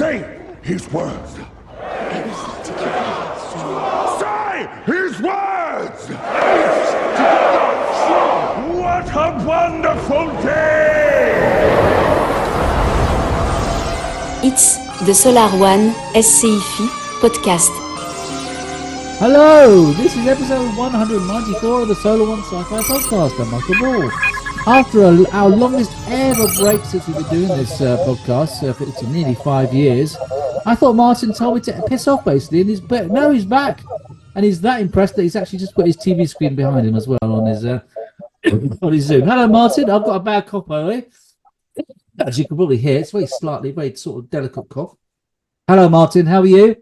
Say his words. Say his words! What a wonderful day! It's the Solar One SCIFI podcast. Hello, this is episode 194 of the Solar One Sci-Fi podcast. I'm Michael Ball. After our longest ever break since we've been doing this podcast, it's nearly 5 years, I thought Martin told me to piss off basically, and he's back, and he's that impressed that he's actually just put his TV screen behind him as well on his on his Zoom. Hello, Martin. I've got a bad cough by the way, as you can probably hear. It's very sort of delicate cough. Hello, Martin. How are you?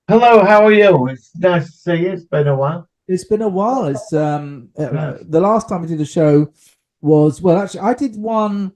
Hello, how are you? It's nice to see you. It's been a while. It's been a while. It's the last time we did a show was actually I did one,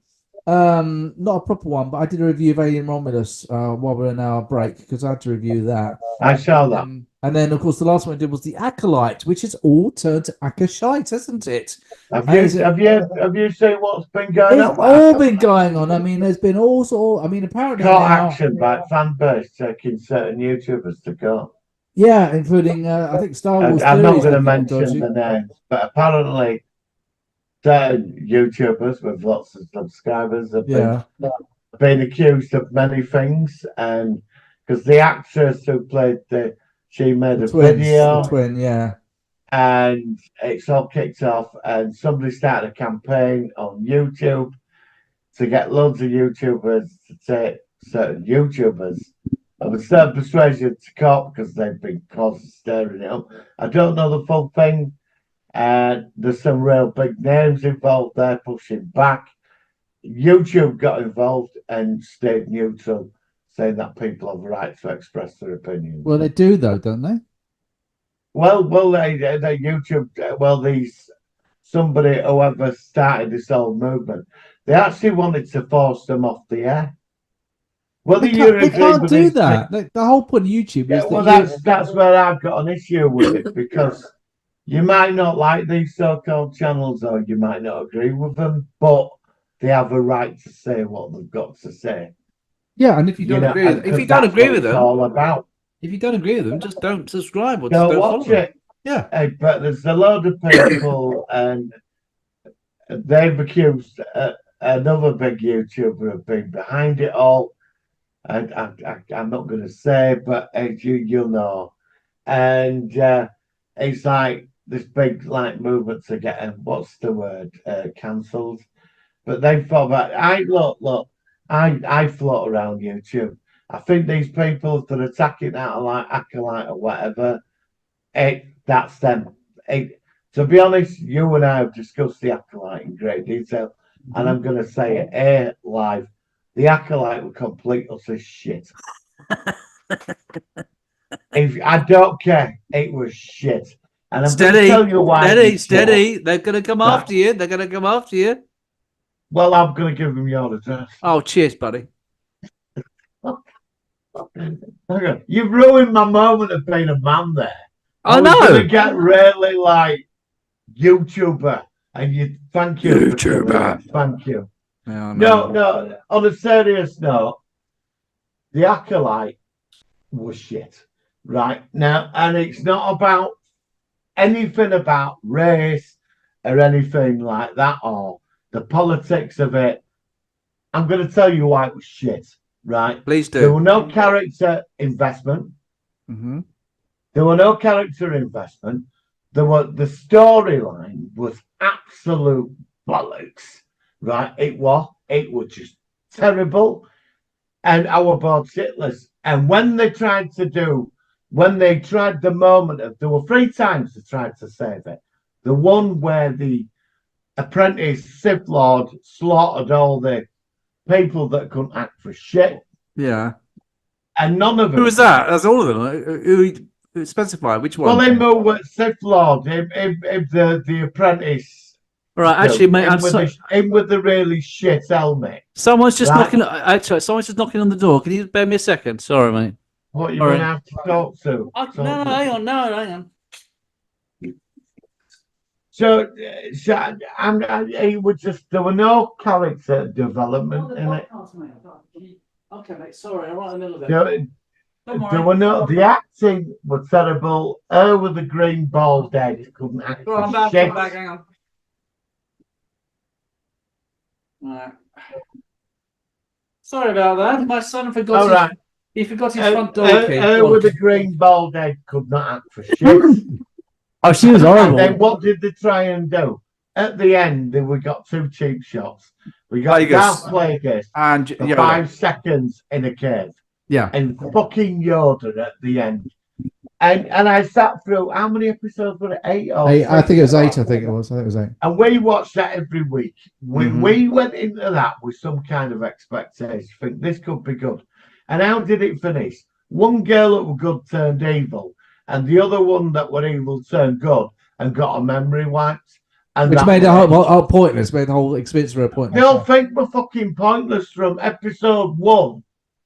not a proper one, but I did a review of Alien Romulus while we're in our break because I had to review that. I saw that. And then, of course, the last one I did was the Acolyte, which has all turned to Akashite, hasn't it? Have you seen what's been going on? It's all been going on. I mean, there's been all sort of, I mean, apparently action by fan base taking certain YouTubers to court. Yeah, including, I think Star Wars. I'm not going to mention the names, but apparently certain YouTubers with lots of subscribers have been accused of many things, and because the actress who played she made a video, and it's all kicked off, and somebody started a campaign on YouTube to get loads of YouTubers to take certain YouTubers of a certain persuasion to court because they've been caused stirring it up. I don't know the full thing. There's some real big names involved there pushing back. YouTube got involved and stayed neutral, saying that people have a right to express their opinions. Well, they do though, don't they? Well, they YouTube. Somebody whoever started this whole movement, they actually wanted to force them off the air. Well, they can't do that. The whole point of YouTube is that's where I've got an issue with it because you might not like these so-called channels or you might not agree with them, but they have a right to say what they've got to say. Yeah, and if you don't agree with them, all about. If you don't agree with them, just don't subscribe or don't watch it. Yeah, but there's a load of people, and they've accused another big YouTuber of being behind it all. And I'm not going to say, but you'll know. And it's like this big movement to get them, what's the word, cancelled. But they thought about I float around YouTube. I think these people that are attacking that like Acolyte or whatever, that's them. To be honest, you and I have discussed the Acolyte in great detail, and I'm going to say it live. The Acolyte was complete utter shit. I don't care. It was shit. And I'm going to tell you why. Steady. They're going to come after you. They're going to come after you. Well, I'm going to give them your address. Oh, cheers, buddy. You've ruined my moment of being a man there. I know. Going to get really YouTuber, and thank you. YouTuber. Thank you. No. On a serious note, the Acolyte was shit, right? Now, and it's not about anything about race or anything like that or the politics of it. I'm going to tell you why it was shit, right? Please do. There were no character investment. Mm-hmm. There were no character investment. The storyline was absolute bollocks, right? It was just terrible, and I was bored shitless. And when they tried the moment of, there were 3 times they tried to save it. The one where the apprentice Sith Lord slaughtered all the people that couldn't act for shit. Yeah. And none of them. Who was that? That's all of them. Who specify which one? Well, they moved with Sith Lord, the apprentice. All right, actually, mate, in with the really shit helmet. Someone's just knocking. Actually, someone's just knocking on the door. Can you bear me a second? Sorry, mate. What you're going to have to talk to? No, hang on. So it was just, there were no character development in it. Okay, mate. Sorry, I'm right in the middle of it. There were no, the acting was terrible. Her with the green bald head couldn't act. Right, I'm back. shit. I'm back. Hang on. Right. Sorry about that. My son forgot. All right. He forgot his front door key. Her with the green bald head could not act for shit. Oh, she was horrible. And then what did they try and do? At the end, we got 2 cheap shots. We got Darth Plagueis and for 5 seconds in a cave. Yeah. And fucking Yoda at the end. And I sat through, how many episodes were it? 8 or 8? I think it was 8. I think it was 8. And we watched that every week. We went into that with some kind of expectation. Think this could be good. And how did it finish? One girl that was good turned evil, and the other one that were evil turned good and got a memory wiped. And which made the whole pointless, made the whole experience for a pointless. They all think we're fucking pointless from episode 1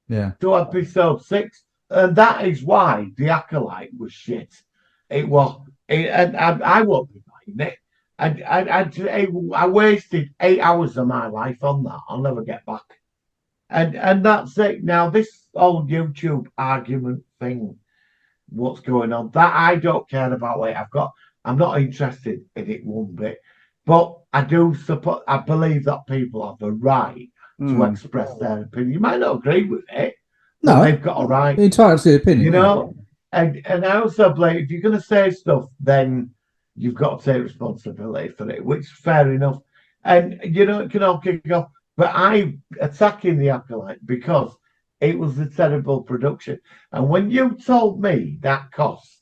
to episode 6. And that is why The Acolyte was shit. It was, and I won't be buying it. I wasted 8 hours of my life on that. I'll never get back. And that's it. Now, this old YouTube argument thing, what's going on, that I don't care about. I'm not interested in it one bit. But I do support, I believe that people have the right to express their opinion. You might not agree with it. No, they've got a right. Entitled to the opinion. You know, and I also believe if you're going to say stuff, then you've got to take responsibility for it, which is fair enough. And, you know, it can all kick off. But I'm attacking The Acolyte because it was a terrible production. And when you told me that cost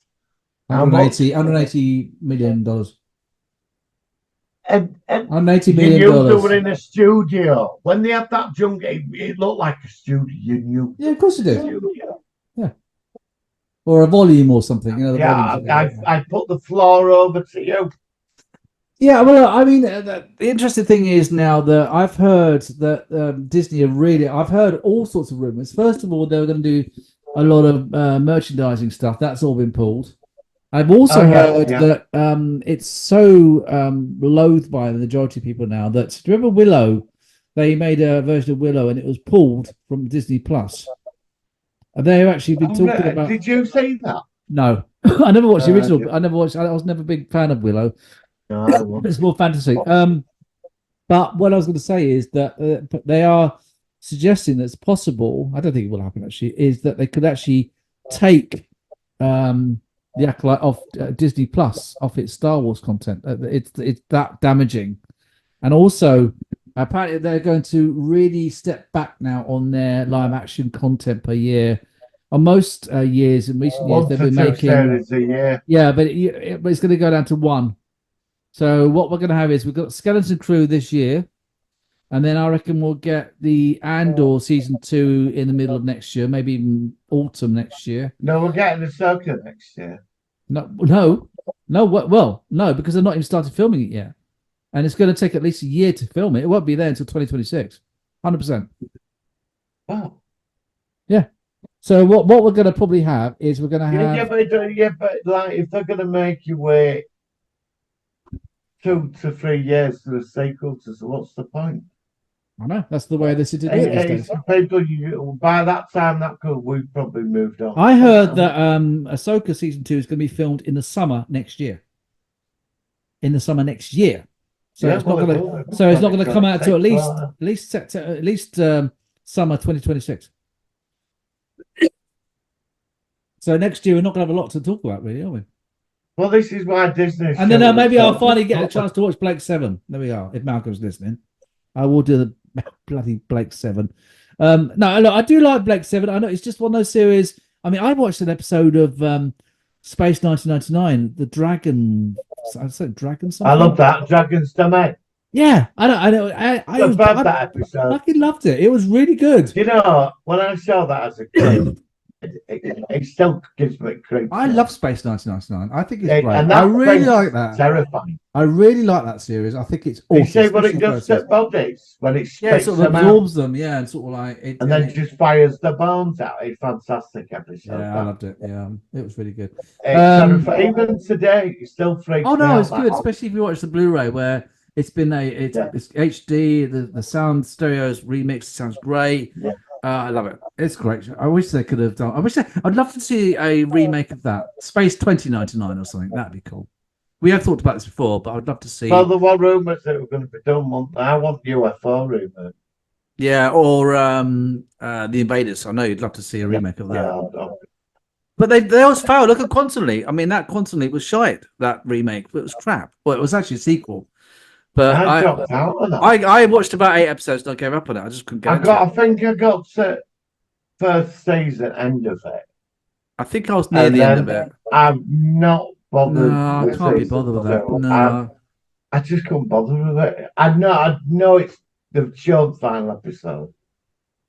$180 million. And $180 million. They were in a studio. When they had that jungle, it looked like a studio. You knew. Yeah, of course it did. Yeah. Or a volume or something. You know, I put the floor over to you. Yeah, well, I mean, the interesting thing is now that I've heard that Disney I've heard all sorts of rumors. First of all, they were going to do a lot of merchandising stuff. That's all been pulled. I've also heard that it's so loathed by the majority of people now that, do you remember Willow? They made a version of Willow and it was pulled from Disney Plus. And they've actually been talking about. Did you see that? No, I never watched the original. I was never a big fan of Willow. No, it's more fantasy. But what I was going to say is that they are suggesting that it's possible. I don't think it will happen. Actually, is that they could actually take The Acolyte off Disney Plus off its Star Wars content. It's that damaging, and also apparently they're going to really step back now on their live action content per year. On most years in recent years, they've been making a year. Yeah, but it's going to go down to 1. So what we're going to have is we've got Skeleton Crew this year, and then I reckon we'll get the Andor season 2 in the middle of next year, maybe even autumn next year. No, we're getting Ahsoka next year. No, well, no, because they're not even started filming it yet, and it's going to take at least a year to film it. It won't be there until 2026, 100%. Wow. Yeah. So what we're going to probably have is we're going to have but like if they're going to make you wait 2 to 3 years for a sequel, so what's the point? I know that's the way this is. People, by that time, we've probably moved on. I heard that Ahsoka season 2 is going to be filmed in the summer next year. So it's not going to come out until at least summer 2026. So next year we're not going to have a lot to talk about, really, are we? Well, this is why Disney. And then maybe I'll finally get a chance to watch Blake 7. There we are. If Malcolm's listening, I will do the bloody Blake 7. No, look, I do like Blake 7. I know it's just one of those series. I mean, I watched an episode of Space 1999, the Dragon. I said Dragon. Something. I love that Dragon's Domain. Yeah, I know. I that episode. I fucking loved it. It was really good. You know, when I saw that as a kid. It still gives me creeps. I love Space 1999. I think it's great. And I really like that. Terrifying. I really like that series. I think it's awesome. You see what it does to bodies when it sort of absorbs them, and sort of like it, and then just fires the bones out. It's fantastic episode. Yeah, I loved it. Yeah, it was really good. Even today, it still freaks. Oh no, it's good, especially if you watch the Blu-ray where it's been it's HD. The sound stereo's remixed. Sounds great. Yeah. I love it. It's great. I wish they could have done. I'd love to see a remake of that. Space 2099 or something. That'd be cool. We have talked about this before, but I'd love to see. Well, there were rumours that were going to be done. I want UFO rumours. Yeah, or the Invaders. I know you'd love to see a remake of that. Yeah, but they always fail. Look at Constantly. I mean, that Constantly was shite. That remake, it was crap. Well, it was actually a sequel. But I watched about 8 episodes and I gave up on it. I just couldn't get I think I got to first season end of it. I think I was near the end of it. I'm not bothered. No, I can't be bothered with that. No. I just couldn't bother with it. I know it's the show's final episode.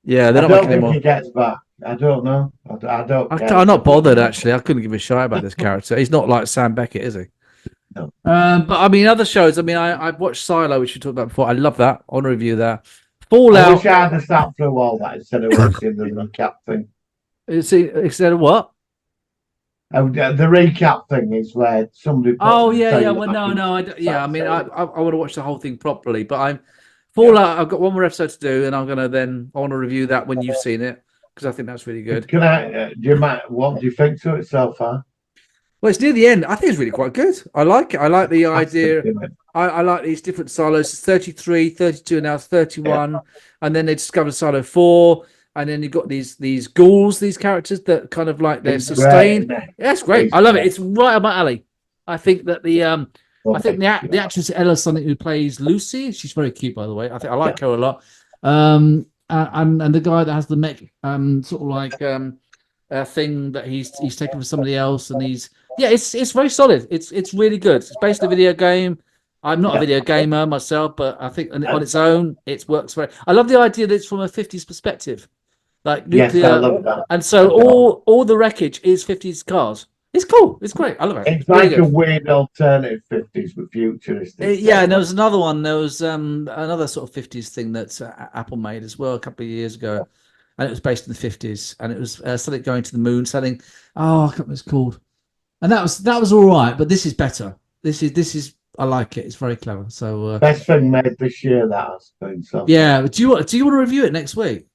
Yeah, they're not making anymore. He gets back. I don't know. I'm not bothered actually. I couldn't give a shit about this character. He's not like Sam Beckett, is he? No. But I mean, other shows. I mean, I've watched Silo, which we talked about before. I love that. I want to review that. Fallout. I wish I had sat through all that instead of watching the recap thing. Instead of what? The recap thing is where somebody. Oh yeah. Well, no. I mean, I want to watch the whole thing properly, but Fallout. I've got one more episode to do, and I want to review that when you've seen it because I think that's really good. Can I? What do you think to it so far? Well, it's near the end. I think it's really quite good. I like it. I like the idea. I like these different silos. It's 33, 32, and now it's 31. Yeah. And then they discovered Silo 4. And then you've got these ghouls, these characters that kind of like they're sustained. Yeah, that's great. I love it. It's right up my alley. I think that the actress Ella something who plays Lucy, she's very cute, by the way. I like her a lot. And the guy that has the mech sort of like thing that he's taken from somebody else, and it's very solid. It's really good. It's based on a video game. I'm not a video gamer myself, but I think on its own it works very. I love the idea that it's from a 50s perspective, like nuclear, I love that. And so all the wreckage is 50s cars. It's cool. It's great. I love it. It's like a weird alternative 50s with futuristic. And there was another one. There was another sort of 50s thing that Apple made as well a couple of years ago, and it was based in the 50s, and it was something going to the moon, something. Oh, I can't remember what it's called. And that was all right, but this is better. This is. I like it. It's very clever. So best thing made this year. That has been so. Yeah. Do you want to review it next week?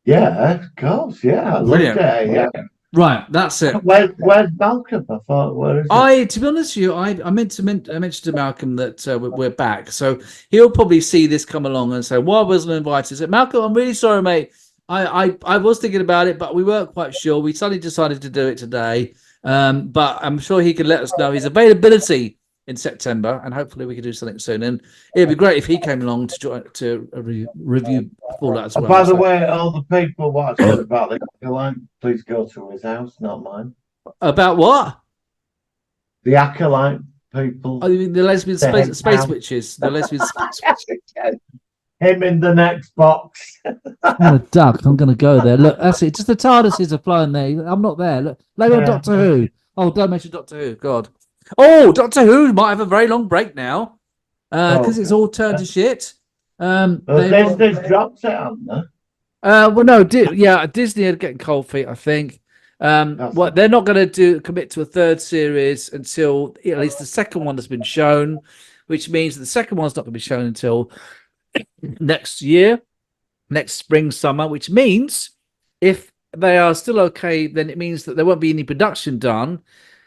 Yeah, of course. Yeah, I loved it. Yeah. Right, that's it. Where's Malcolm? I thought, where is he? To be honest with you, I mentioned to Malcolm that we're back, so he'll probably see this come along and say, "Why wasn't I invited?" So, Malcolm, I'm really sorry, mate. I was thinking about it, but we weren't quite sure. We suddenly decided to do it today, but I'm sure he can let us know his availability in September, and hopefully we can do something soon. And it'd be great if he came along to review Fallout as well. By the way, all the people watching about the Acolyte, please go to his house, not mine. About what? The Acolyte people. Oh, you mean the lesbian space witches? The lesbian space witches. Him in the next box. I'm a duck. I'm going to go there. Look, that's it. Just the TARDISes are flying there. I'm not there. Look, later on Doctor Who. Oh, don't mention Doctor Who. God. Oh, Doctor Who might have a very long break now because it's all turned to shit. Disney's dropped it, haven't they? Well, no, Disney are getting cold feet, I think. They're not going to commit to a third series until at least the second one has been shown, which means that the second one's not going to be shown until next year, next spring, summer, which means if they are still okay, then it means that there won't be any production done,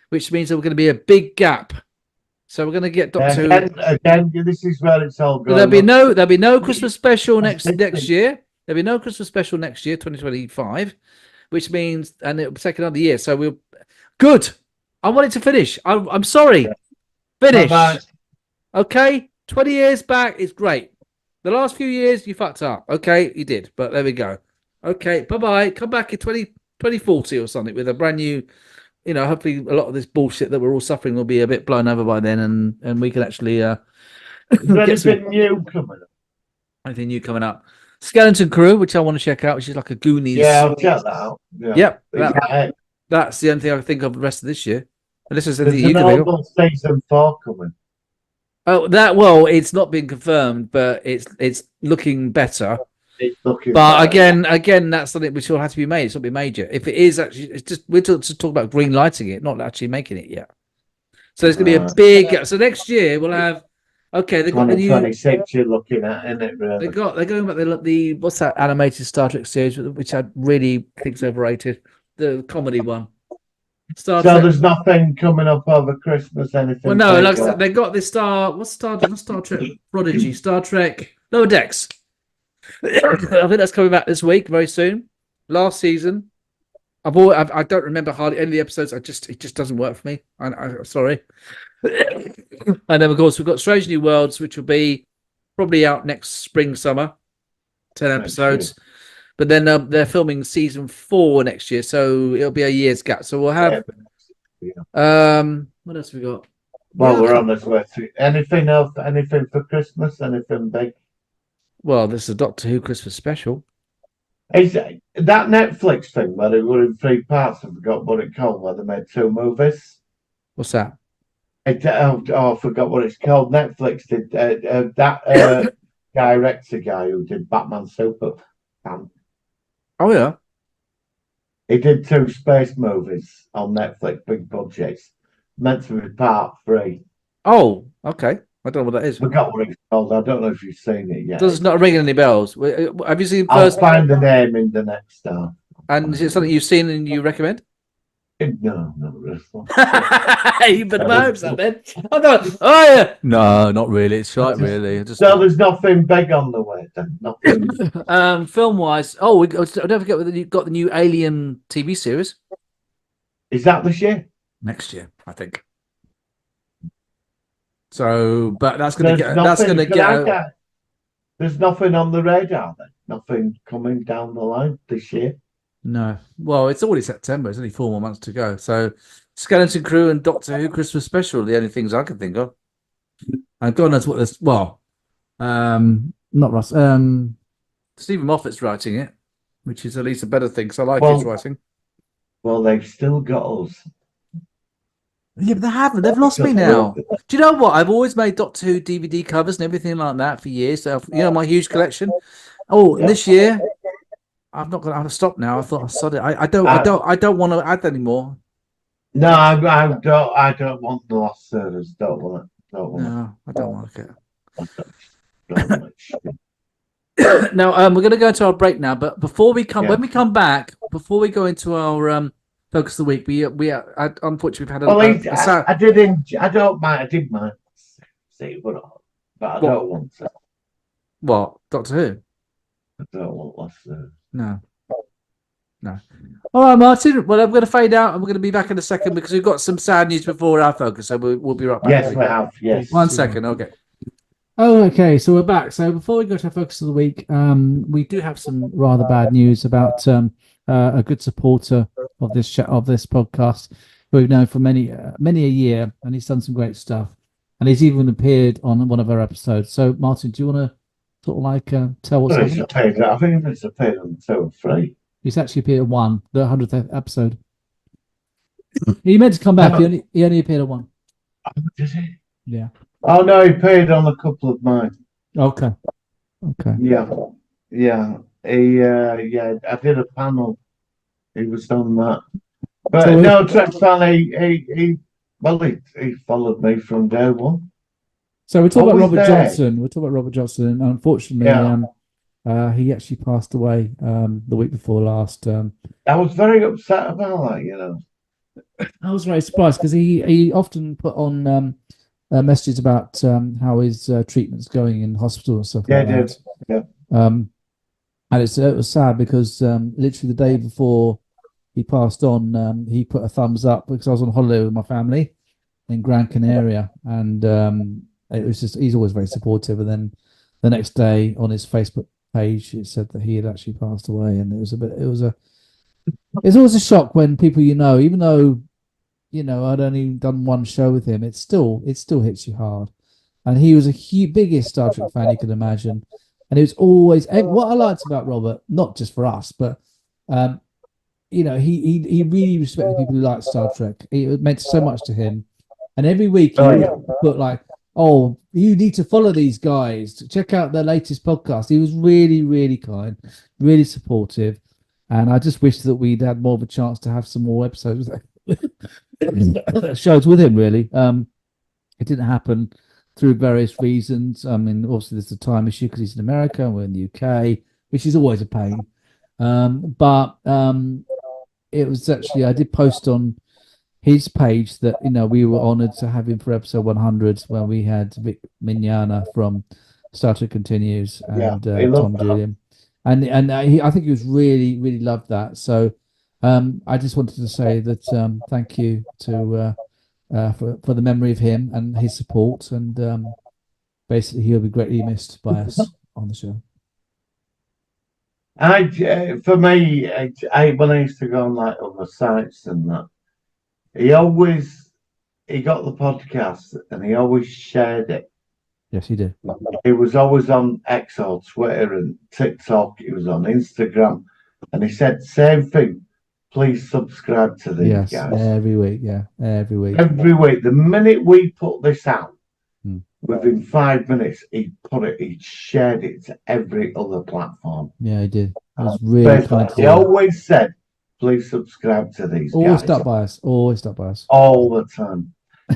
which means that we're going to be a big gap. So we're going to get Doctor Who. Again, this is where it's all going. There'll be no Christmas special next year. There'll be no Christmas special next year, 2025, which means, and it'll take another year. So we'll good. I want it to finish. I'm sorry. Finish. Bye-bye. Okay. 20 years back is great. The last few years you fucked up. Okay, you did, but there we go. Okay, bye-bye. Come back in 2040 or something with a brand new. Hopefully a lot of this bullshit that we're all suffering will be a bit blown over by then, and we can actually anything new coming up. Anything new coming up? Skeleton Crew, which I want to check out, which is like a Goonies. Yeah, I'll check that out. Yeah. Yep. That's the only thing I can think of the rest of this year. Unless there's anything you can think of. Season 4 coming. Oh, it's not been confirmed, but it's looking better. But again, that's something which will have to be made. It's not been made yet. If it is actually, it's just we're talking about green lighting it, not actually making it yet. So there's going to be a big. So next year we'll have Okay, they got the new. 2026 you're looking at, isn't it, really? They're going back the what's that animated Star Trek series which I really think's overrated, the comedy one. Star So Trek. there's nothing coming up over Christmas, anything? Well, no, big, like they got this not Star Trek Prodigy, Star Trek Lower Decks. I think that's coming back this week, very soon. Last season, I don't remember hardly any of the episodes. It just doesn't work for me. I'm sorry. And then of course we've got Strange New Worlds, which will be probably out next spring, summer. 10 episodes. But then they're filming season 4 next year, so it'll be a year's gap. So we'll have what else have we got? Well, we're on this way through. Anything else? Anything for Christmas? Anything big? Well, this is a Doctor Who Christmas special. Is that Netflix thing where they were in 3 parts? I forgot what it called. Where they made 2 movies. What's that? I forgot what it's called. Netflix did that director guy who did Batman Superman. Oh yeah, he did 2 space movies on Netflix, big budgets, meant to be part 3. Oh, okay. I don't know what that is. Forgot what it's called. I don't know if you've seen it yet. Does not ringing any bells. Have you seen first? I'll find the name in the next star. And is it something you've seen and you recommend? No, not really. You better hopes that then. Oh yeah. No, not really. It's right, really. So there's nothing big on the way then. Nothing. Film wise, don't forget that you've got the new Alien TV series. Is that this year? Next year, I think. So, but that's going to get. There's nothing on the radar then. Nothing coming down the line this year. No. Well, it's already September. It's only 4 more months to go. So, Skeleton Crew and Doctor Who Christmas Special are the only things I can think of. And God knows what this. Well, not Russ. Stephen Moffat's writing it, which is at least a better thing. So I like his writing. Well, they've still got us. Yeah, but they haven't. They've lost me now. Do you know what? I've always made Doctor Who DVD covers and everything like that for years. So, my huge collection. Oh, this year. I'm not going to have to stop now. I thought I saw it. I don't want to add anymore. No, I don't want the lost service. Don't want it. No, I don't like it. Now, we're going to go into our break now. But before we come, when we come back, before we go into our focus of the week, we unfortunately we've had a. I don't mind. I did mind. See, but I don't want to. What, Doctor Who? I don't want lost service. No. All right, Martin. Well, I'm going to fade out, and we're going to be back in a second because we've got some sad news before our focus. So we'll be right back. Yes, we have. Yes. 1 second. Okay. Oh, okay. So we're back. So before we go to our focus of the week, we do have some rather bad news about a good supporter of this podcast who we've known for many a year, and he's done some great stuff, and he's even appeared on one of our episodes. So, Martin, do you want to sort of like tell what's happening? I think it's appeared on 2 or 3. He's actually appeared on 1, the 100th episode. He meant to come back. He only appeared on 1. Oh, did he? Yeah. Oh no, he appeared on a couple of mine. Okay. Yeah. I did a panel. He was on that. But so no, Trek fan, he followed me from day one. So we're talking about Robert Johnson. We're talking about Robert Johnson, and unfortunately, he actually passed away the week before last. I was very upset about that. I was very surprised because he often put on messages about how his treatment's going in hospital and stuff. Yeah. And it was sad because literally the day before he passed on, he put a thumbs up because I was on holiday with my family in Gran Canaria, and it was just, he's always very supportive. And then the next day on his Facebook page, it said that he had actually passed away, and it's always a shock when people even though I'd only done 1 show with him, it still hits you hard. And he was biggest Star Trek fan you could imagine. And it was always what I liked about Robert, not just for us, but he really respected people who liked Star Trek. It meant so much to him. And every week he would put like, "Oh, you need to follow these guys. Check out their latest podcast." He was really, really kind, really supportive. And I just wish that we'd had more of a chance to have some more episodes shows with him, really. It didn't happen. through various reasons. I mean, obviously there's a time issue because he's in America and we're in the UK, which is always a pain. But it was actually, I did post on his page that, we were honored to have him for episode 100 where we had Vic Mignogna from Star Trek Continues and Tom Julian. And I think he was really, really loved that. So I just wanted to say that thank you to for the memory of him and his support. And basically, he'll be greatly missed by us on the show. For me, when I used to go on like other sites and that, he got the podcast and he always shared it. Yes, he did. He was always on X or Twitter and TikTok. He was on Instagram, and he said same thing. Please subscribe to these guys every week. Yeah, every week. Every week. The minute we put this out, within 5 minutes, he shared it to every other platform. Yeah, he did. It was really kind. He always said, "Please subscribe to these guys." Always stuck by us. Always stuck by us. All the time.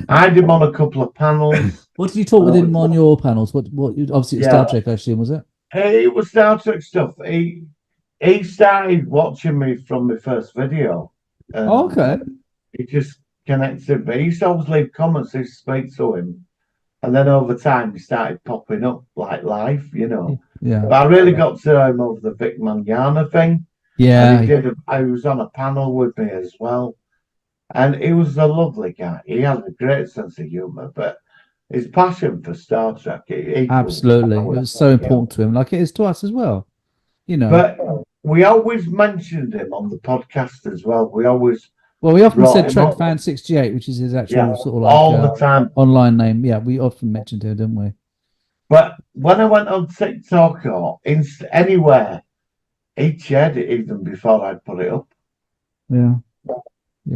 I had him on a couple of panels. What did you talk with him on your panels? What? Obviously, it's Star Trek, I assume, was it? It was Star Trek stuff. He started watching me from my first video. Okay. He just connected. But he used to always leave comments. He speak to him, and then over time he started popping up like live, Yeah. But I really got to know him over the Vic Mignogna thing. Yeah. And he was on a panel with me as well. And he was a lovely guy. He had a great sense of humor, but his passion for Star Trek. Absolutely. It was so important to him, like it is to us as well. But we always mentioned him on the podcast as well. We often said Trek Fan 68, which is his actual sort of like all the time online name. Yeah, we often mentioned him, didn't we? But when I went on TikTok or anywhere, he shared it even before I'd put it up. Yeah.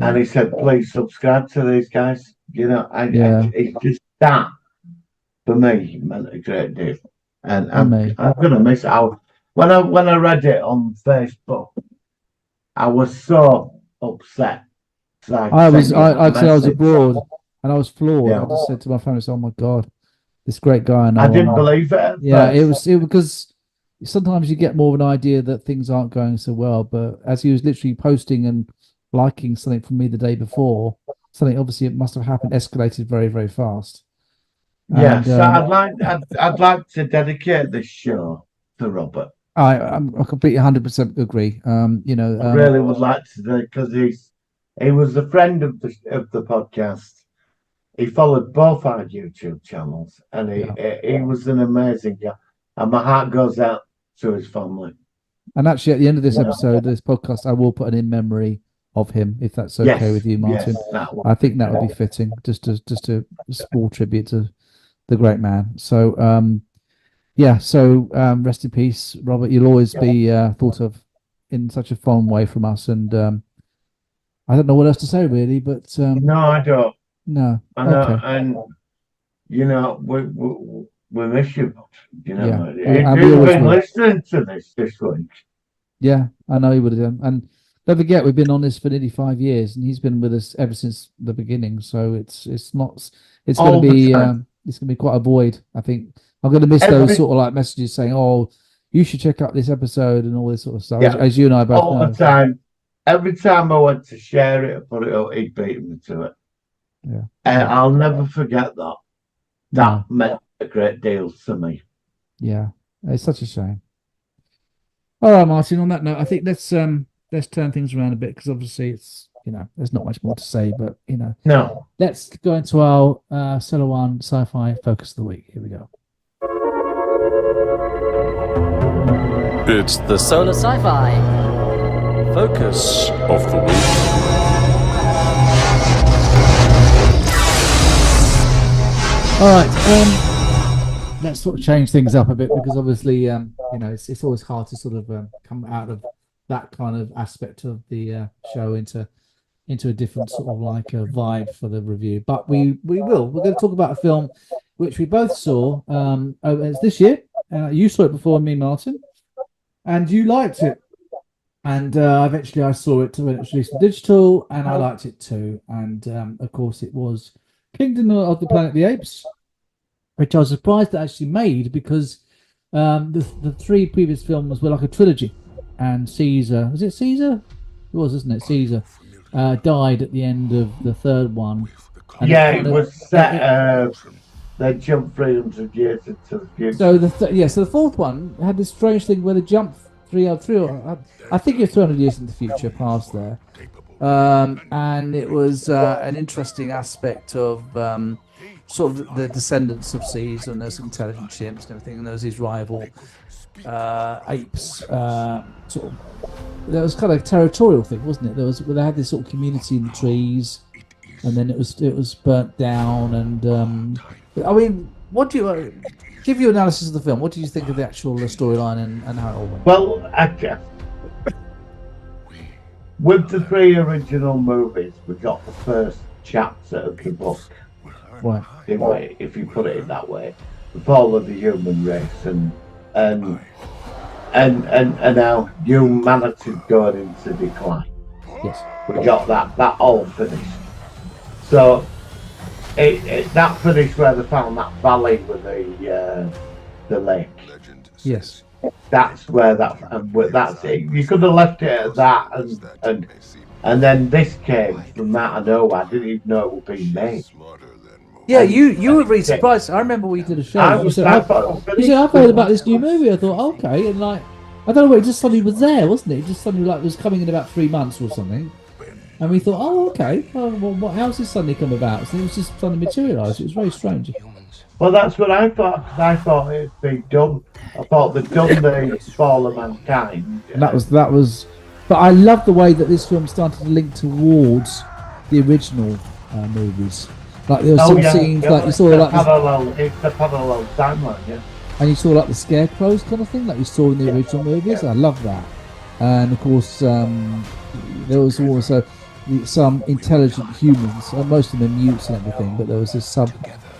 And he said, "Please subscribe to these guys." It's just that for me meant a great deal, and I'm gonna miss it out. When I read it on Facebook, I was so upset. I was abroad and I was floored. I just said to my family, "Oh my God, this great guy!" I didn't believe it. It was because sometimes you get more of an idea that things aren't going so well, but as he was literally posting and liking something from me the day before, something obviously it must have happened, escalated very, very fast. Yeah, so I'd like to dedicate this show to Robert. I completely 100% agree. I really would like to do, because he was a friend of the podcast. He followed both our YouTube channels, and he was an amazing guy. And my heart goes out to his family. And actually, at the end of this episode, this podcast, I will put an in memory of him, if that's okay with you, Martin. Yes, I think that would be fitting, just a small tribute to the great man. So, rest in peace, Robert. You'll always be thought of in such a fond way from us, and I don't know what else to say really, but no, I don't. No, I know, and we miss you. You've been listening to this week. Yeah, I know he would have done. And don't forget, we've been on this for nearly 5 years, and he's been with us ever since the beginning. So it's going to be quite a void. I think I'm going to miss those sort of like messages saying, "Oh, you should check out this episode" and all this sort of stuff. Yeah. As you and I both know. All the time. Every time I went to share it or put it up, he'd beat me to it. Yeah, and I'll never forget that. That meant a great deal to me. Yeah, it's such a shame. All right, Martin. On that note, I think let's turn things around a bit, because obviously it's there's not much more to say, but no. Let's go into our Solar One Sci-Fi Focus of the Week. Here we go. It's the Solar Sci-Fi Focus of the Week. All right, let's sort of change things up a bit, because obviously, it's always hard to sort of come out of that kind of aspect of the show into a different sort of like a vibe for the review. But we will. We're going to talk about a film which we both saw. It's this year. You saw it before me, Martin, and you liked it. And eventually I saw it when it was released on digital, and I liked it too. And of course, it was Kingdom of the Planet of the Apes. which I was surprised that actually made because the three previous films were like a trilogy, and Caesar, was it Caesar? It was, isn't it? Caesar died at the end of the third one. And it was set. They jumped 300 years into the future. So so the fourth one had this strange thing where they jumped I think it's 200 years into the future, past there, and it was an interesting aspect of sort of the descendants of Caesar, and there's intelligent chimps and everything, and there was his rival apes. Sort of, there was kind of a territorial thing, wasn't it? They had this sort of community in the trees, and then it was burnt down. And I mean, what do you give your analysis of the film? What do you think of the actual storyline and how it all went? Well, with the three original movies, we got the first chapter of the book. Right. If you put it that way, the fall of the human race and how humanity's going into decline. Yes. We got that all finished. So that finished where they found that valley with the lake. Yes. That's where that's it. You could have left it at that, and then this came from out of nowhere. I didn't even know it would be made. Yeah, you were really surprised. I remember we did a show. You said, I've heard about this new movie. I thought, okay, and like, I don't know, it just suddenly was there, wasn't it? It just suddenly like was coming in about 3 months or something. And we thought, oh, okay, well, how's this suddenly come about? So it was just suddenly materialised. It was very strange. Well, that's what I thought, because I thought it'd be done. I thought they'd done the fall of mankind. And that was. But I love the way that this film started to link towards the original movies. Like there were some scenes, like you saw, like it's the parallel timeline, yeah. And you saw like the scarecrows kind of thing, like you saw in the original movies. I love that. And of course, there was also some intelligent humans. Most of them mutes and everything, but there was this sub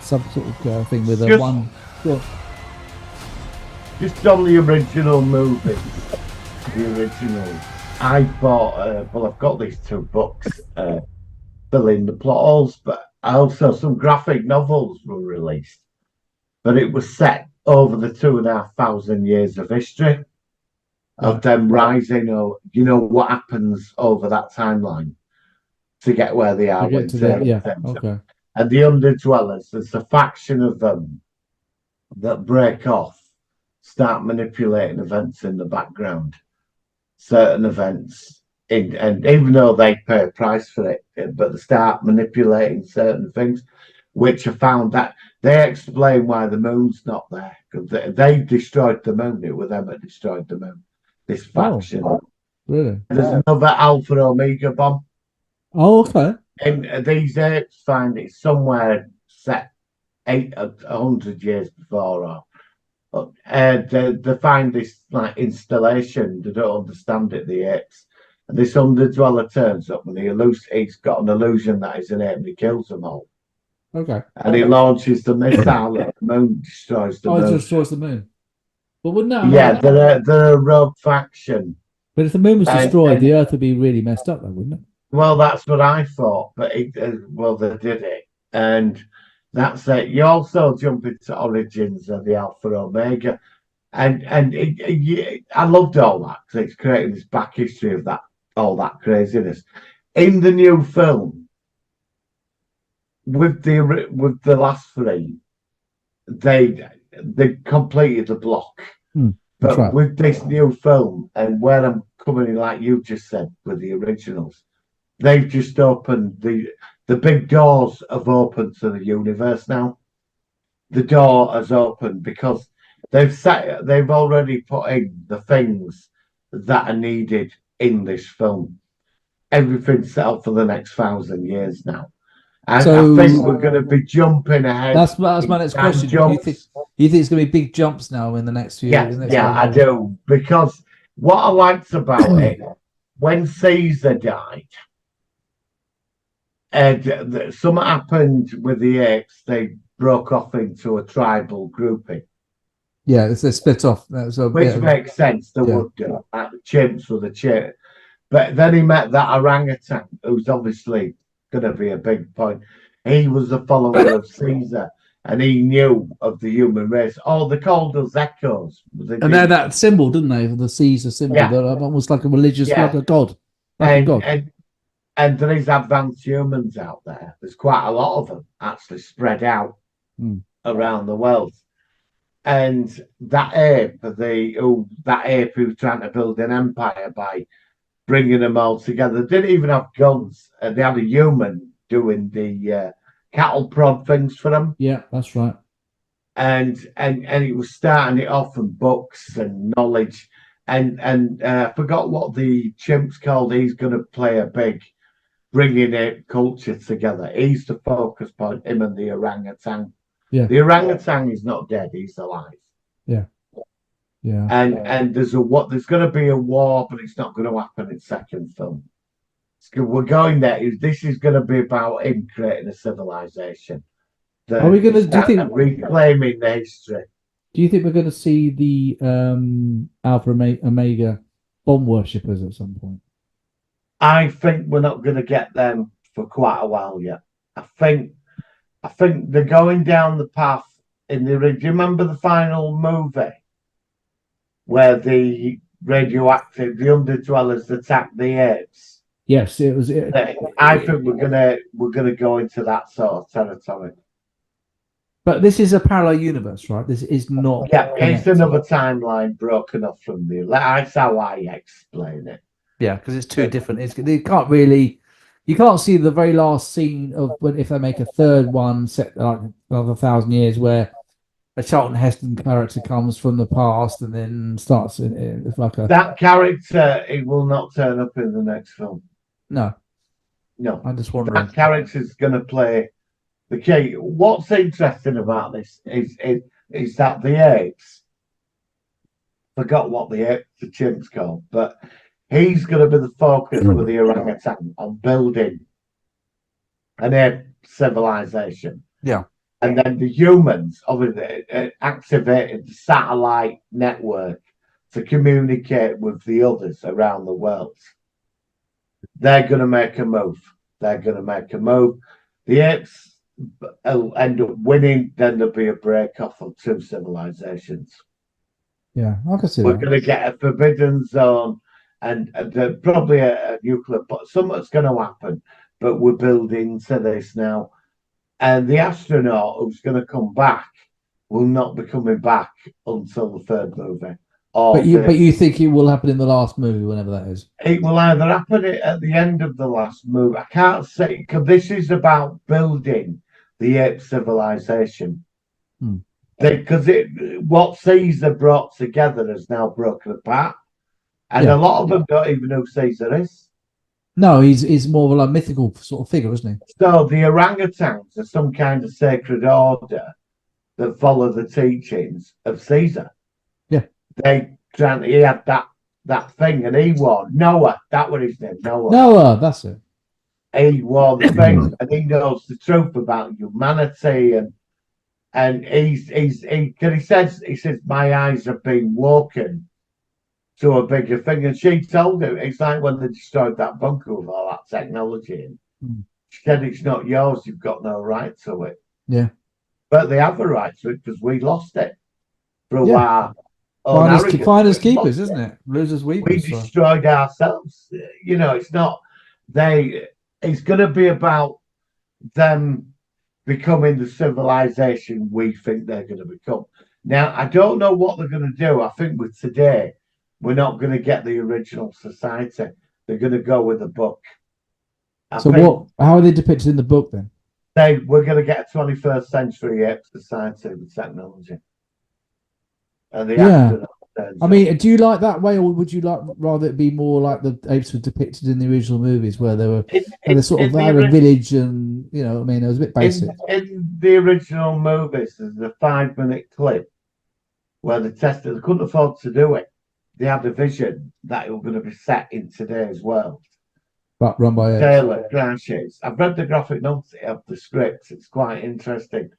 sort of thing with a one. Just on the original movie, I bought. I've got these 2 books, filling the plot holes, but also some graphic novels were released. But it was set over the 2,500 years of history of them rising, or what happens over that timeline to get where they are. Okay. And the underdwellers, there's a faction of them that break off, start manipulating events in the background, certain events, and even though they pay a price for it, but they start manipulating certain things, which I found that they explain why the moon's not there, because they destroyed the moon. It was them that destroyed the moon. This faction. Oh, really? There's another Alpha Omega bomb. Oh, okay. And these apes find it somewhere set 100 years before, or they find this like installation. They don't understand it, the apes. And this underdweller turns up, and he's got an illusion that he's an ape, and he kills them all. Okay. And he launches the missile, and the moon destroys the moon. Oh, it destroys the moon. But wouldn't that? Yeah, they're a rogue faction. But if the moon was destroyed, the Earth would be really messed up, though, wouldn't it? Well, that's what I thought, but they did it, and that's it. You also jump into origins of the Alpha Omega, and I loved all that because it's creating this back history of all that craziness. In the new film, with the last 3, they completed the block. But right. With this new film, and where I'm coming in, like you just said, with the originals, they've just opened the big doors have opened to the universe now. The door has opened because they've already put in the things that are needed in this film. Everything's set up for the next 1,000 years now. And so, I think we're going to be jumping ahead. That's my next question. Do you think it's going to be big jumps now in the next few years? Yeah, I do. Because what I liked about it, when Caesar died, something happened with the apes. They broke off into a tribal grouping. Yeah, it's a split off. Which makes sense. They would do. The chimps were the chimps. But then he met that orangutan, who's obviously going to be a big point. He was the follower of Caesar, and he knew of the human race. Oh, they called us echoes. And they had that symbol, didn't they? The Caesar symbol, Yeah. that almost like a religious, like a god. Like a god. And there is advanced humans out there. There's quite a lot of them actually spread out around the world. And that ape who's trying to build an empire by bringing them all together, didn't even have guns. They had a human doing the cattle prod things for them. Yeah, that's right. And it was starting it off from books and knowledge. And I forgot what the chimp's called. He's going to play a big bringing ape culture together. He's the focus point, him and the orangutan. Yeah. The orangutan is not dead, he's alive. Yeah. Yeah. And there's going to be a war, but it's not going to happen in second film. We're going there. This is going to be about him creating a civilization. Are we going to, do you think, reclaiming the history? Do you think we're going to see the Alpha Omega bomb worshippers at some point? I think we're not going to get them for quite a while yet. I think they're going down the path in the. Do you remember the final movie where the radioactive, the underdwellers attacked the apes? Yes, it was. I think we're gonna go into that sort of territory. But this is a parallel universe, right? This is not. Yeah, it's another timeline broken off from the. That's how I explain it. Yeah, because it's two different. You can't see the very last scene of if they make a third one set like another 1,000 years, where a Charlton Heston character comes from the past and then starts. It's like that character. It will not turn up in the next film. No. I'm just wondering. That character's going to play the key. What's interesting about this is that the apes. Forgot what the chimp's called, but. He's going to be the focus with the orangutan on building an ape civilization. Yeah. And then the humans, obviously, activated the satellite network to communicate with the others around the world. They're going to make a move. The apes will end up winning, then there'll be a break off of two civilizations. Yeah, I can see We're going to get a forbidden zone. And probably a nuclear, but something's going to happen. But we're building to this now, and the astronaut who's going to come back will not be coming back until the third movie. But you think it will happen in the last movie, whenever that is? It will either happen at the end of the last movie. I can't say, because this is about building the ape civilization. Because what Caesar brought together is now broken apart. And a lot of them don't even know who Caesar is. No, he's more of a mythical sort of figure, isn't he? So the orangutans are some kind of sacred order that follow the teachings of Caesar. Yeah. He had that thing, and he wore Noah. That was his name, Noah. Noah, that's it. He wore the thing, and he knows the truth about humanity, and he says my eyes have been woken to a bigger thing, and she told him it's like when they destroyed that bunker with all that technology in. She said it's not yours, you've got no right to it. Yeah, but they have a right to it because we lost it through our finders keepers, isn't it? Losers weepers. We destroyed ourselves. It's not it's going to be about them becoming the civilization we think they're going to become. Now, I don't know what they're going to do. I think with today, we're not going to get the original society. They're going to go with the book. How are they depicted in the book then? We're going to get a 21st century ape society with technology. And I mean, do you like that way, or would you rather it be more like the apes were depicted in the original movies, where they were they sort of had a village, and it was a bit basic. In the original movies, there's a 5-minute clip where they couldn't afford to do it. They had a vision that it was going to be set in today's world. But run by Taylor crashes. I've read the graphic notes of the script. It's quite interesting.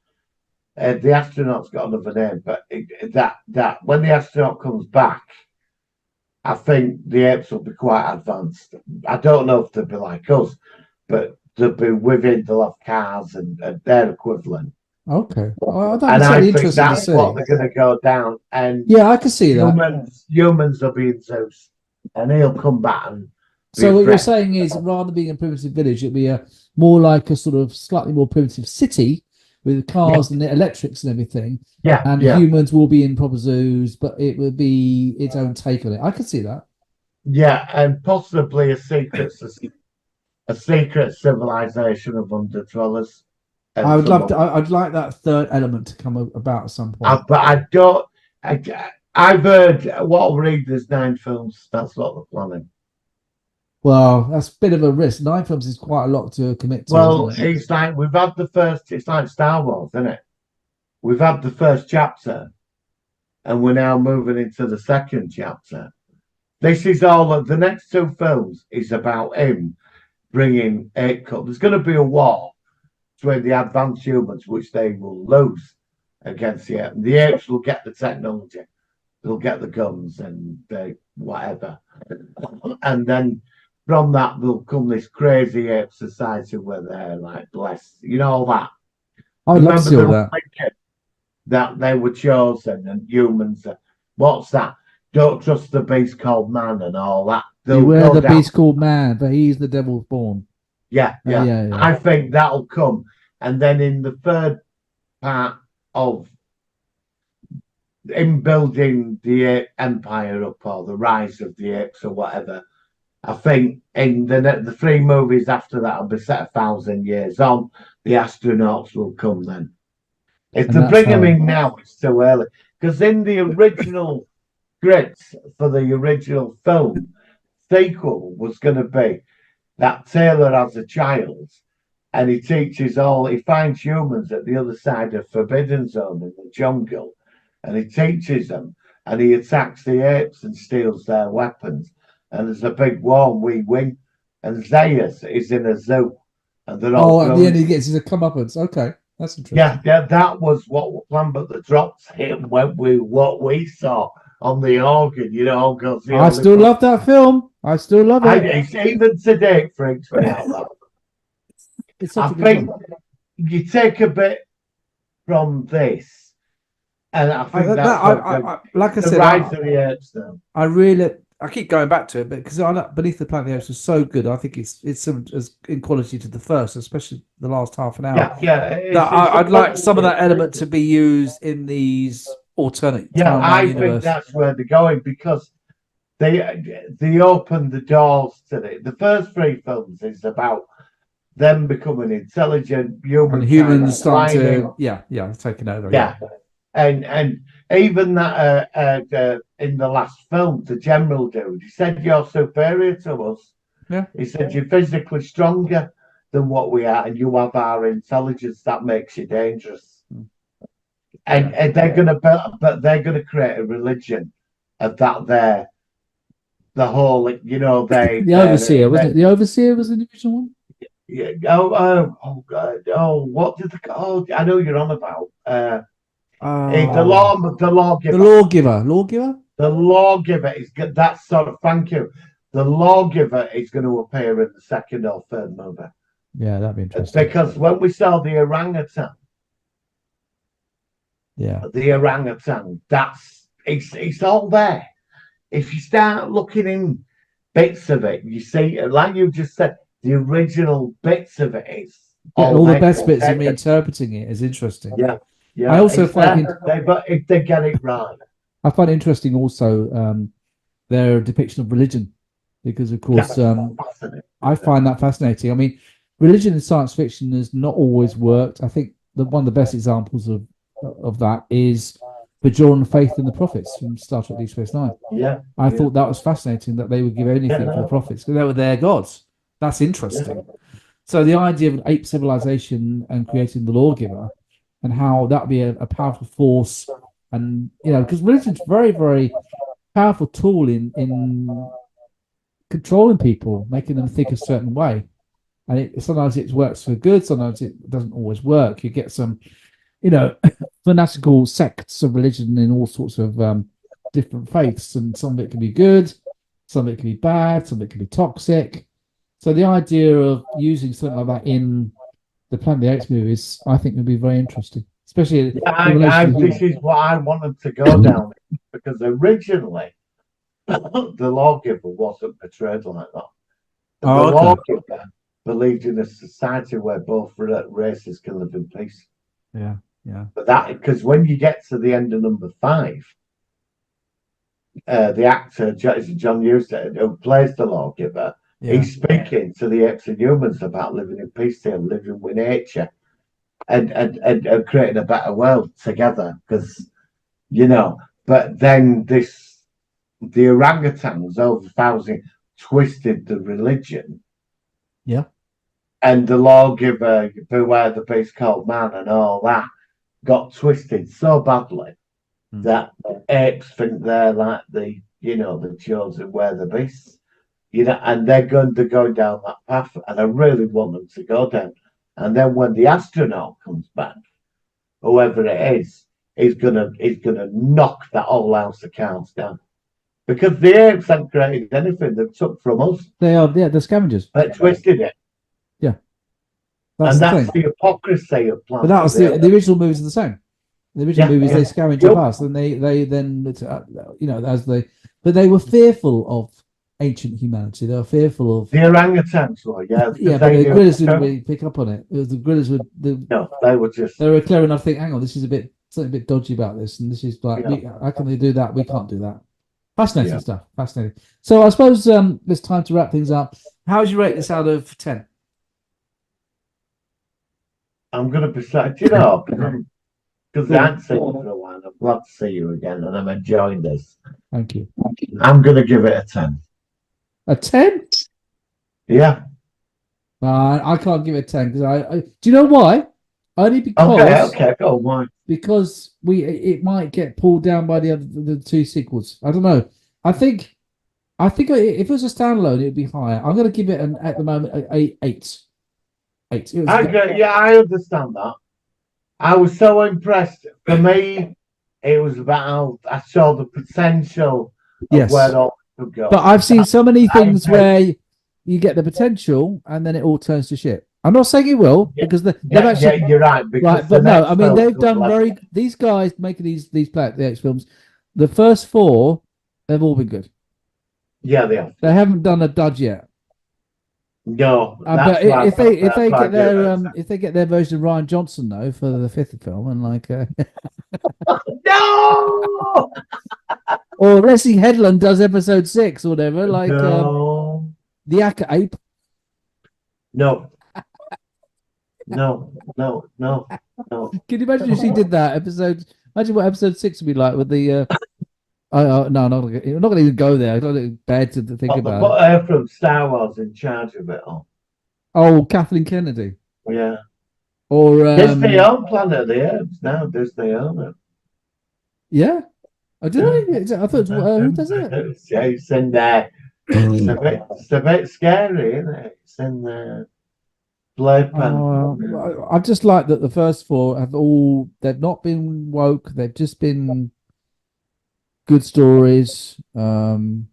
The astronaut's got another name, but that when the astronaut comes back, I think the apes will be quite advanced. I don't know if they'll be like us, but they'll be they'll have cars and their equivalent Okay. Well, that'd And be I certainly think interesting to that's see. what they're going to go down. And Yeah, I can see that. humans will be in Zeus, and he'll come back and be So a what you're threat. saying is, rather than being a primitive village, it'll be a more like a sort of slightly more primitive city with cars and the electrics and everything. Yeah, And yeah, humans will be in proper zoos, but it will be its own take on it. I can see that. yeah, and possibly a secret civilization of underdwellers. I would love to. Some I'd like that third element to come about at some point. but I don't. I've heard what I'll read. There's 9 films. That's what they're planning. Well, that's a bit of a risk. 9 films is quite a lot to commit to. Well, Isn't it? it's like we've had the first. It's like Star Wars, isn't it? We've had the first chapter, and we're now moving into the second chapter. This is all of the next 2 films is about him bringing Ape Cup. There's going to be a war between the advanced humans, which they will lose against the apes. The apes will get the technology, they'll get the guns and whatever, and then from that there'll come this crazy ape society where they're like blessed, all that. I would love to see all that. That they were chosen and humans. What's that? Don't trust the beast called man and all that. Beware the beast called man, for he's the devil's born. Yeah. I think that'll come. And then in the third part of him building the empire up, or the rise of the apes or whatever, I think in the 3 movies after that will be set 1,000 years on. The astronauts will come then. If they bring them in now, it's too early. Because in the original scripts for the original film, sequel was going to be that Taylor has a child and he finds humans at the other side of Forbidden Zone in the jungle, and he teaches them, and he attacks the apes and steals their weapons. And there's a big war, and we win. And Zeus is in a zoo, and they're all. At the end he gets his comeuppance. Okay, that's interesting. Yeah, that was what we planned, but the drops hit when what we saw on the organ, because I still love that film. I still love it. It's even today it freaks me out. I think you take a bit from this, and I think like I said, Rise of the Apes. I keep going back to it, because Beneath the Planet of the Apes was so good. I think it's as in quality to the first, especially the last half an hour. I'd like some of that element to be used in these alternate. I think that's where they're going, because they open the doors to it. The first 3 films is about them becoming intelligent, humans starting to taking over. Yeah. And even that in the last film, the general dude, he said, "You're superior to us." Yeah. He said, "You're physically stronger than what we are, and you have our intelligence. That makes you dangerous." And they're gonna create a religion of that there. The whole, the Overseer, wasn't it? The Overseer was the original one. Yeah. Oh God. Oh, what did the? Oh, I know you're on about. The lawgiver. The lawgiver is good. That's sort of, thank you. The lawgiver is going to appear in the second or third movie. Yeah, that'd be interesting. Because when we saw the orangutan, it's all there. If you start looking in bits of it, you see, like you just said, the original bits of it is all the best bits of me interpreting it is interesting. Yeah. I also find but if they get it right, I find interesting also their depiction of religion, because of course I find that fascinating. I mean, religion in science fiction has not always worked. I think one of the best examples of that is Bajoran faith in the prophets from Star Trek: Deep Space Nine. I thought that was fascinating, that they would give anything for the prophets because they were their gods. That's interesting. So the idea of an ape civilization and creating the lawgiver, and how that would be a powerful force, and because religion's very, very powerful tool in controlling people, making them think a certain way, and sometimes it works for good, sometimes it doesn't always work. You get some fanatical sects of religion in all sorts of different faiths, and some of it can be good, some of it can be bad, some of it can be toxic. So the idea of using something like that in the Planet of the Apes movies, I think, would be very interesting. especially this is what I wanted to go down because originally the lawgiver wasn't portrayed like that. The lawgiver believed in a society where both races can live in peace. Yeah. But that because when you get to the end of number 5, the actor John Huston, who plays the lawgiver, he's speaking to the apes and humans about living in peace and living with nature, and creating a better world together. Because but then the orangutans over 1,000 twisted the religion. Yeah. And the lawgiver, beware the beast called man, and all that got twisted so badly that apes think they're like the chosen, we're the beasts, and they're going to go down that path, and I really want them to go down. And then when the astronaut comes back, whoever it is gonna knock that whole house of cards down. Because the apes haven't created anything, they've took from us. They are, the scavengers. They twisted it. Yeah. That's the hypocrisy of Planet. But that was the original movies are the same. The original movies, they scavenge the past, and they then, but they were fearful of ancient humanity. They were fearful of the orangutans were, but the gorillas didn't really pick up on it. It was the gorillas were they were clever enough to think, hang on, this is something a bit dodgy about this, and this is like, how can they do that? We can't do that. Fascinating stuff. Fascinating. So I suppose it's time to wrap things up. How would you rate this out of 10? I'm going to be because I haven't seen you for a while. I'm glad to see you again, and I'm enjoying this. Thank you. I'm going to give it a 10. A 10? Yeah. I can't give it a 10 because I do you know why? Only because okay, go on, why? Because it might get pulled down by the 2 sequels. I don't know. I think if it was a standalone, it'd be higher. I'm going to give it at the moment a 8. 8. I understand that. I was so impressed. For me, it was about I saw the potential of where all could go. But I've seen so many things where you get the potential and then it all turns to shit. I'm not saying it will because they've actually. You're right. But no, I mean they've done these guys making these Planet the Apes films. The first 4, they've all been good. Yeah, they have. They haven't done a dud yet. No, but if they get their version of Ryan Johnson though for the 5th film and no, or Leslie Headland does episode 6 or whatever, the Akka Ape. No. Can you imagine if she did that episode? Imagine what episode 6 would be like with the. No, I'm not going to even go there. I don't think it's bad to think about. Put her from Star Wars in charge of it all. Oh, Kathleen Kennedy. Yeah. Or Disney own Planet of the Apes now. Disney own it. Yeah. I did. I thought who does it? Yeah, it's in there. It's a bit scary, isn't it? It's in there. I just like that the first 4 they've not been woke. They've just been good stories, and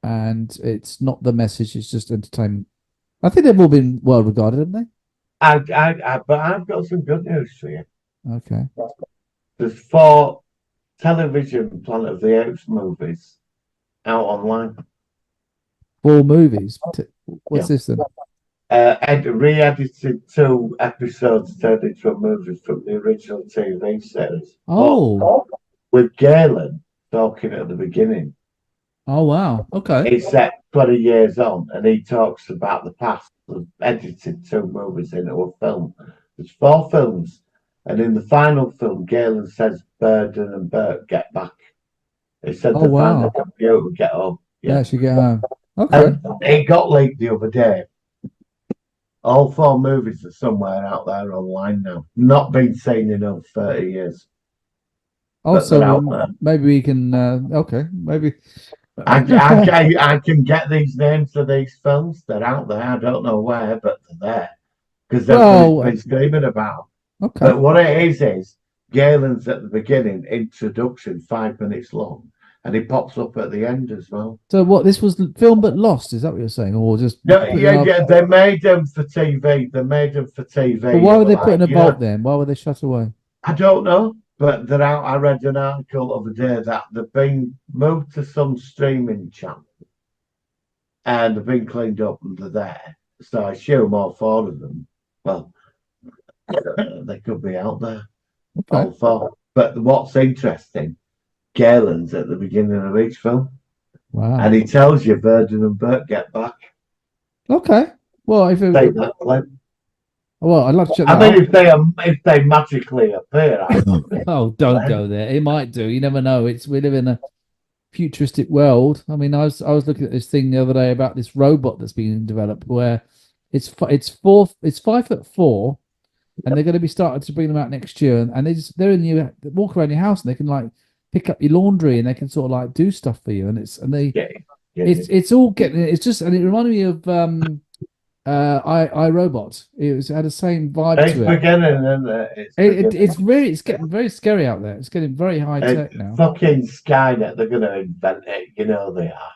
it's not the message. It's just entertainment. I think they've all been well regarded, haven't they? But I've got some good news for you. Okay. There's 4 television Planet of the Apes movies out online. 4 movies. What's this then? Re-edited 2 episodes turned into movies from the original TV series. Oh, with Galen talking at the beginning. Oh wow! Okay. It's set 20 years on, and he talks about the past. We've edited 2 movies into a film. There's 4 films, and in the final film, Galen says Burden and Bert get back. He said find the computer, get home. Yeah, she get home. Okay. And it got leaked the other day. All 4 movies are somewhere out there online now. Not been seen in over 30 years. Also, maybe we can. Maybe I can get these names for these films. They're out there. I don't know where, but they're there because everybody's been screaming about them. Okay. But what it is Galen's at the beginning, introduction, 5 minutes long, and he pops up at the end as well. So what? This was filmed but lost. Is that what you're saying, or just? No, yeah. They made them for TV. They made them for TV. But why were they putting a bolt then? Why were they shut away? I don't know, but they're out. I read an article the other day that they've been moved to some streaming channel and they've been cleaned up and they're there. So I assume all four of them, well, they could be out there, all four. But what's interesting, Galen's at the beginning of each film. Wow. And he tells you Verdon and Burt get back. Okay. Well, if it, Take that clip. well, I'd like to check I that mean, out. if they magically appear, I don't know. Oh, don't go there. It might do. You never know. We live in a futuristic world. I mean, I was looking at this thing the other day about this robot that's being developed where it's 5'4", and they're going to be starting to bring them out next year. And they're in you walk around your house and they can like pick up your laundry and they can sort of like do stuff for you. And it's all getting. It's just, and it reminded me of iRobot. It had the same vibe It's to it. beginning, isn't it? It's getting very scary out there. It's getting very high tech now. Fucking Skynet, they're going to invent it. You know they are.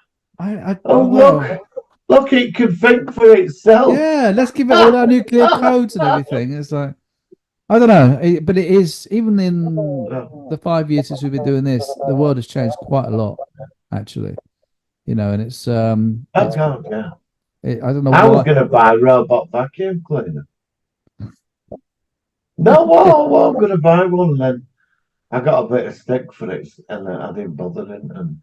Look, it can think for itself. Yeah, let's give it all our nuclear codes and everything. It's like, I don't know, but it is, even in the 5 years since we've been doing this, the world has changed quite a lot, actually. You know, and it's yeah. I don't know. I was going to buy a robot vacuum cleaner. I'm going to buy one, and then I got a bit of stick for it, and I didn't bother it. And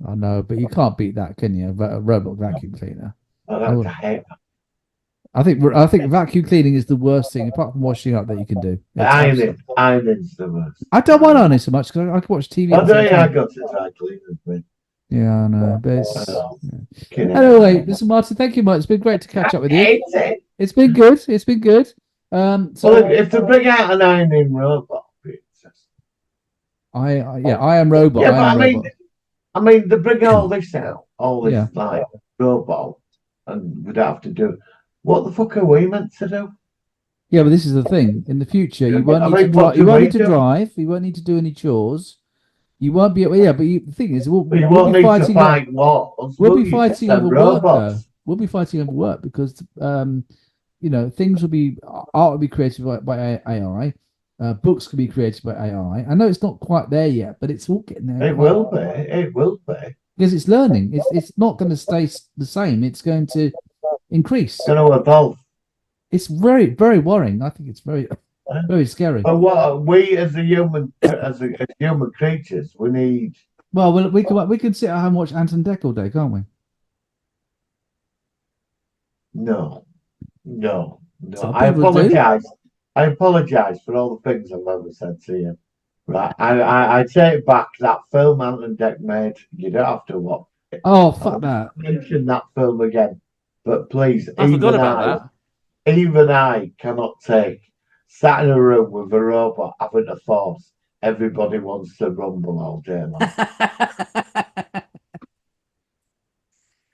I know, but you can't beat that, can you? A robot vacuum cleaner. I think vacuum cleaning is the worst thing, apart from washing up, that you can do. Ironing's the worst. I don't want ironing so much because I can watch TV. I got to dry cleaners, man. Yeah, I know. But it's, anyway, listen, Martin, thank you much. It's been great to catch up with you. It's been good. It's been good. So if they bring out an ironing robot, I am robot. Yeah, I mean, they bring all this out, like robot, and we'd have to do. What the fuck are we meant to do? Yeah, but this is the thing. In the future, you won't need to drive. You won't need to do any chores. You won't be. Yeah, but the thing is, we'll be fighting. We'll be fighting over work, though. We'll be fighting over work because, things will be. Art will be created by AI. Books can be created by AI. I know it's not quite there yet, but it's all getting there. It will be. It will be. Because it's learning. It's not going to stay the same. It's going to increase. It's going to evolve. It's very, very worrying. I think it's very, very scary. But what we as human creatures, we need. Well, we can sit at home and watch Ant and Dec all day, can't we? No. I apologize. I apologize for all the things I've ever said to you. Right, I take back that film Ant and Dec made. You don't have to watch it. Oh, fuck that! Mention that film again, but please. I forgot about that. Even I cannot take sat in a room with a robot having a force. Everybody wants to rumble all day long.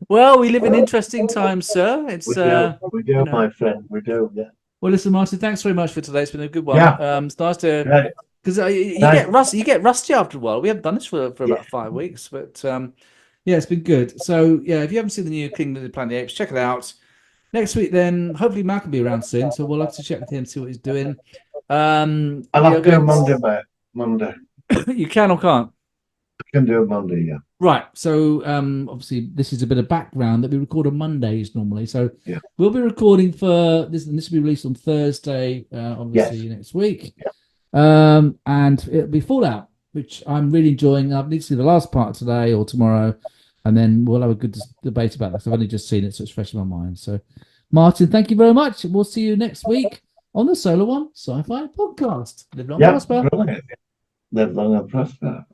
Well, we live in interesting times, sir. We do, my friend. We do, yeah. Well, listen, Martin, thanks very much for today. It's been a good one. Yeah. It's nice to, because you get rusty. You get rusty after a while. We haven't done this for about 5 weeks, but yeah, it's been good. So yeah, if you haven't seen the new Kingdom of the Planet of the Apes, check it out. Next week, then hopefully Mark will be around soon, so we'll have to check with him, see what he's doing. I'll have to do Monday, mate. Monday. You can or can't? I can do it Monday, yeah. Right. So obviously this is a bit of background that we record on Mondays normally. So we'll be recording for this, and this will be released on Thursday, obviously next week. Yeah. And it'll be Fallout, which I'm really enjoying. I need to see the last part today or tomorrow, and then we'll have a good debate about that. I've only just seen it, so it's fresh in my mind. So, Martin, thank you very much. We'll see you next week on the Solar One Sci-Fi Podcast. Live long and prosper. Brilliant. Live long and prosper.